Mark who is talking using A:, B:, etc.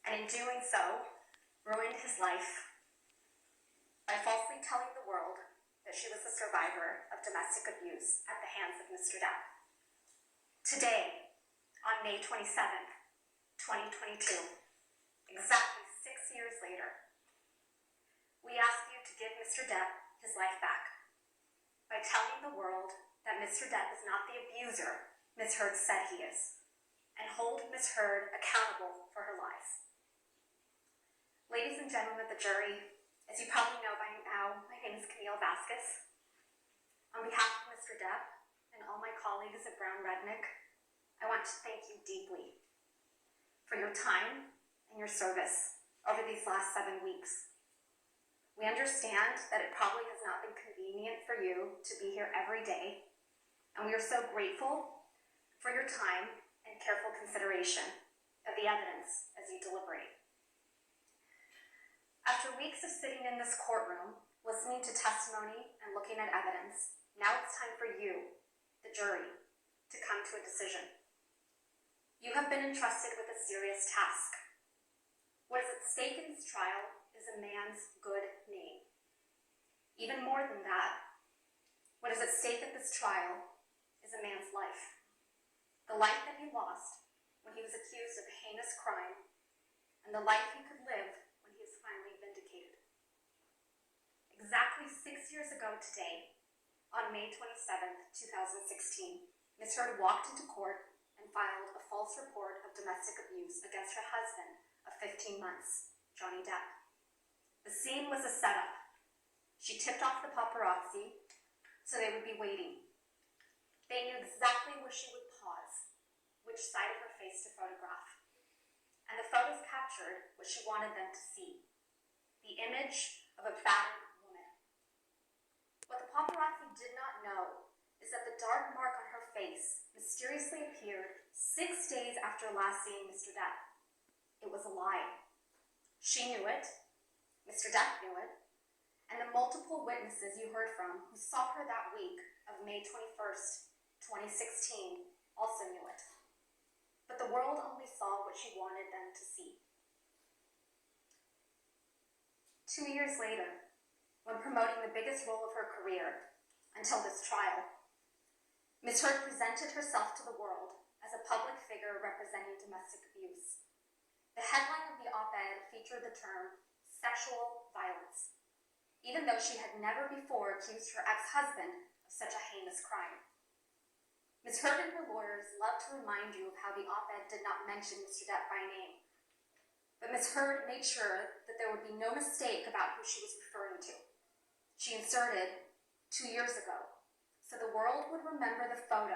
A: and in doing so, ruined his life by falsely telling the world that she was a survivor of domestic abuse at the hands of Mr. Depp. Today, on May 27th, 2022, exactly 6 years later, we ask you to give Mr. Depp his life back by telling the world that Mr. Depp is not the abuser Ms. Heard said he is, and hold Ms. Heard accountable for her lies. Ladies and gentlemen of the jury, as you probably know by now, my name is Camille Vasquez. On behalf of Mr. Depp and all my colleagues at Brown Rednick, I want to thank you deeply for your time and your service over these last 7 weeks. We understand that it probably has not been convenient for you to be here every day, and we are so grateful for your time and careful consideration of the evidence as you deliberate. After weeks of sitting in this courtroom, listening to testimony and looking at evidence, now it's time for you, the jury, to come to a decision. You have been entrusted with a serious task. What is at stake in this trial is a man's good name. Even more than that, what is at stake at this trial is a man's life. The life that he lost when he was accused of a heinous crime, and the life he could live when he is finally vindicated. Exactly 6 years ago today, on May 27th, 2016, Ms. Heard walked into court and filed a false report of domestic abuse against her husband of 15 months, Johnny Depp. The scene was a setup. She tipped off the paparazzi so they would be waiting. They knew exactly where she would pause, which side of her face to photograph. And the photos captured what she wanted them to see, the image of a battered woman. What the paparazzi did not know is that the dark mark on her face mysteriously appeared 6 days after last seeing Mr. Depp. It was a lie. She knew it, Mr. Depp knew it, and the multiple witnesses you heard from who saw her that week of May 21st, 2016, also knew it. But the world only saw what she wanted them to see. 2 years later, when promoting the biggest role of her career until this trial, Ms. Heard presented herself to the world as a public figure representing domestic abuse. The headline of the op-ed featured the term sexual violence, even though she had never before accused her ex-husband of such a heinous crime. Ms. Heard and her lawyers love to remind you of how the op-ed did not mention Mr. Depp by name. But Ms. Heard made sure that there would be no mistake about who she was referring to. She inserted 2 years ago, so the world would remember the photo